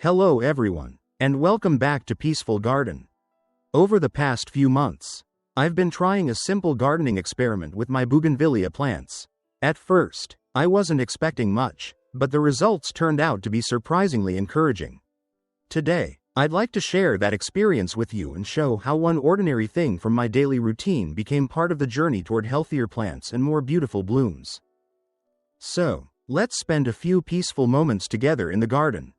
Hello everyone, and welcome back to Peaceful Garden. Over the past few months, I've been trying a simple gardening experiment with my Bougainvillea plants. At first, I wasn't expecting much, but the results turned out to be surprisingly encouraging. Today, I'd like to share that experience with you and show how one ordinary thing from my daily routine became part of the journey toward healthier plants and more beautiful blooms. So, let's spend a few peaceful moments together in the garden.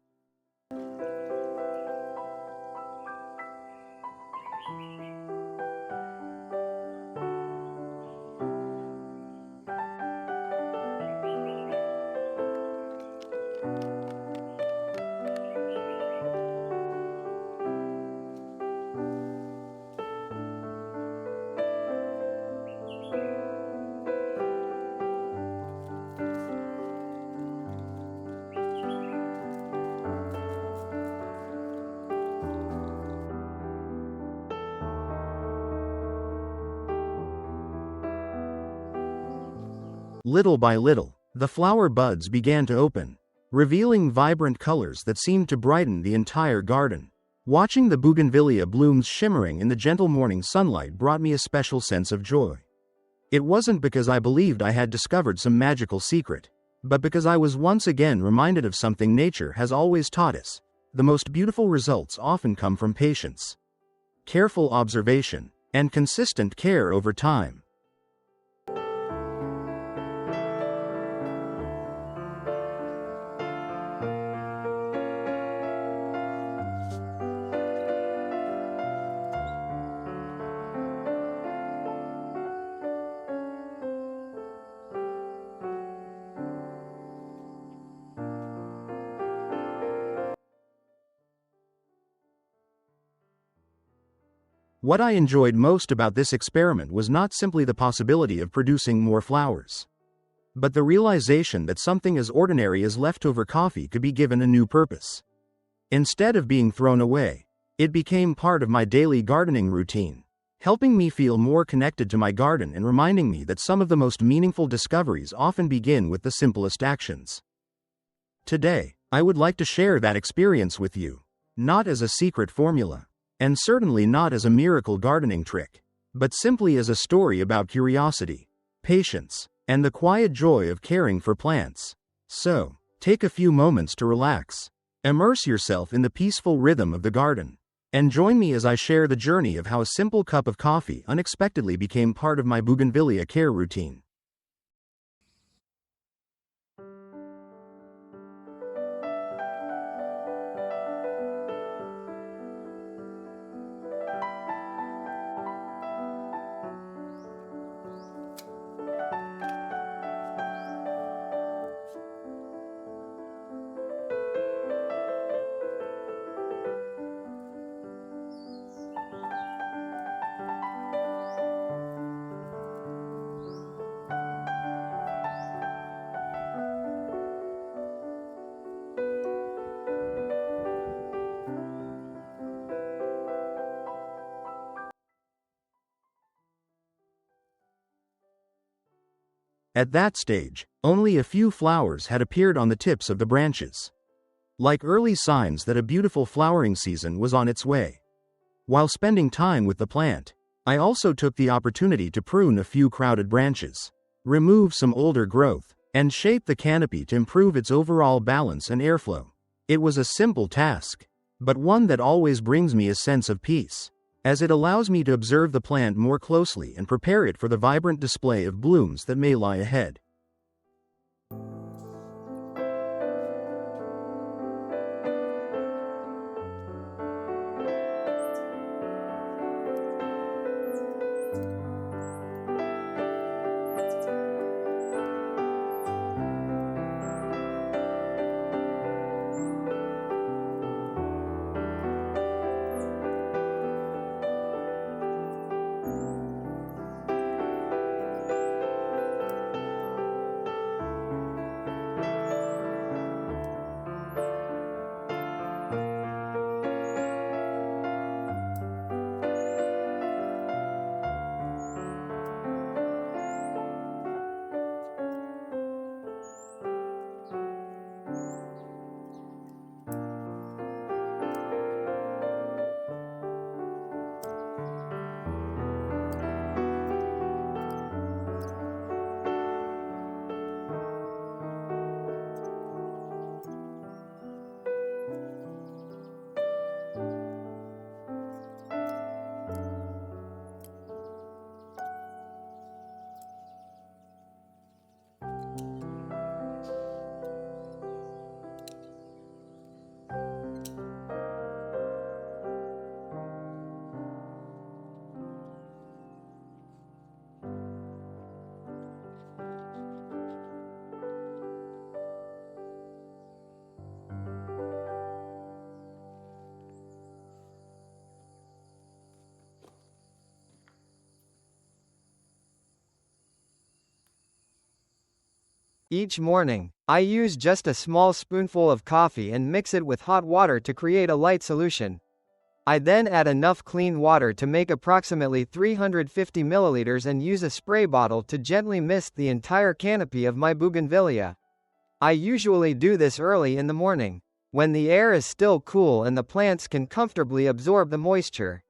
Little by little, the flower buds began to open, revealing vibrant colors that seemed to brighten the entire garden. Watching the bougainvillea blooms shimmering in the gentle morning sunlight brought me a special sense of joy. It wasn't because I believed I had discovered some magical secret, but because I was once again reminded of something nature has always taught us: the most beautiful results often come from patience, careful observation, and consistent care over time. What I enjoyed most about this experiment was not simply the possibility of producing more flowers, but the realization that something as ordinary as leftover coffee could be given a new purpose. Instead of being thrown away, it became part of my daily gardening routine, helping me feel more connected to my garden and reminding me that some of the most meaningful discoveries often begin with the simplest actions. Today, I would like to share that experience with you, not as a secret formula, and certainly not as a miracle gardening trick, but simply as a story about curiosity, patience, and the quiet joy of caring for plants. So, take a few moments to relax, immerse yourself in the peaceful rhythm of the garden, and join me as I share the journey of how a simple cup of coffee unexpectedly became part of my bougainvillea care routine. At that stage, only a few flowers had appeared on the tips of the branches, like early signs that a beautiful flowering season was on its way. While spending time with the plant, I also took the opportunity to prune a few crowded branches, remove some older growth, and shape the canopy to improve its overall balance and airflow. It was a simple task, but one that always brings me a sense of peace, as it allows me to observe the plant more closely and prepare it for the vibrant display of blooms that may lie ahead. Each morning, I use just a small spoonful of coffee and mix it with hot water to create a light solution. I then add enough clean water to make approximately 350 milliliters and use a spray bottle to gently mist the entire canopy of my bougainvillea. I usually do this early in the morning, when the air is still cool and the plants can comfortably absorb the moisture.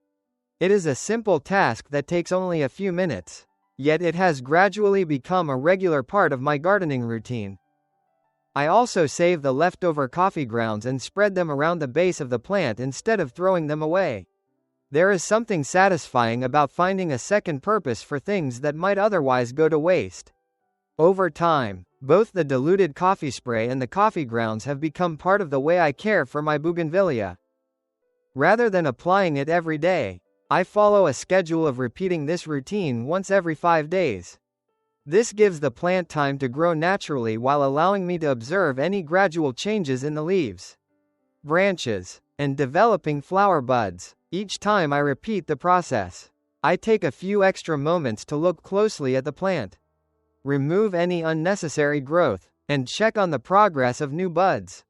It is a simple task that takes only a few minutes, yet it has gradually become a regular part of my gardening routine. I also save the leftover coffee grounds and spread them around the base of the plant instead of throwing them away. There is something satisfying about finding a second purpose for things that might otherwise go to waste. Over time, both the diluted coffee spray and the coffee grounds have become part of the way I care for my bougainvillea. Rather than applying it every day, I follow a schedule of repeating this routine once every 5 days. This gives the plant time to grow naturally while allowing me to observe any gradual changes in the leaves, branches, and developing flower buds. Each time I repeat the process, I take a few extra moments to look closely at the plant, remove any unnecessary growth, and check on the progress of new buds.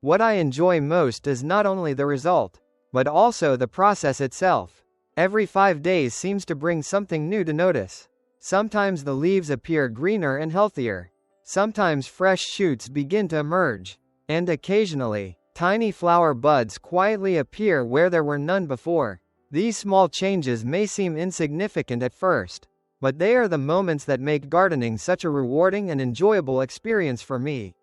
What I enjoy most is not only the result, but also the process itself. Every 5 days seems to bring something new to notice. Sometimes the leaves appear greener and healthier. Sometimes fresh shoots begin to emerge. And occasionally, tiny flower buds quietly appear where there were none before. These small changes may seem insignificant at first, but they are the moments that make gardening such a rewarding and enjoyable experience for me.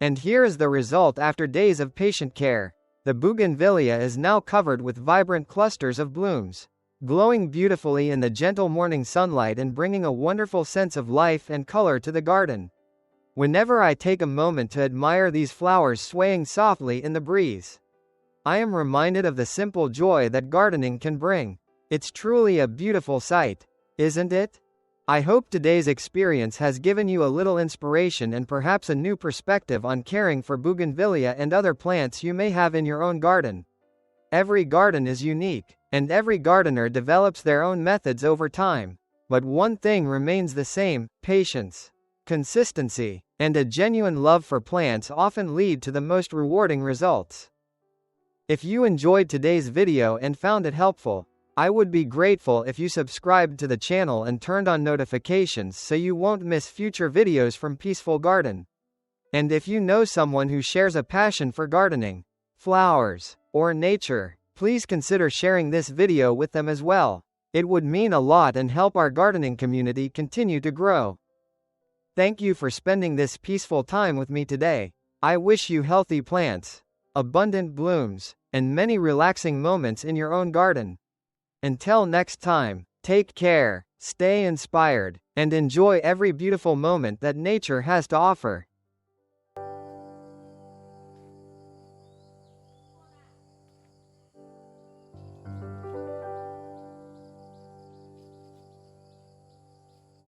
And here is the result after days of patient care. The bougainvillea is now covered with vibrant clusters of blooms, glowing beautifully in the gentle morning sunlight and bringing a wonderful sense of life and color to the garden. Whenever I take a moment to admire these flowers swaying softly in the breeze, I am reminded of the simple joy that gardening can bring. It's truly a beautiful sight, isn't it? I hope today's experience has given you a little inspiration and perhaps a new perspective on caring for bougainvillea and other plants you may have in your own garden. Every garden is unique, And every gardener develops their own methods over time. But one thing remains the same: patience, consistency, and a genuine love for plants often lead to the most rewarding results. If you enjoyed today's video and found it helpful, I would be grateful if you subscribed to the channel and turned on notifications so you won't miss future videos from Peaceful Garden. And if you know someone who shares a passion for gardening, flowers, or nature, please consider sharing this video with them as well. It would mean a lot and help our gardening community continue to grow. Thank you for spending this peaceful time with me today. I wish you healthy plants, abundant blooms, and many relaxing moments in your own garden. Until next time, take care, stay inspired, and enjoy every beautiful moment that nature has to offer.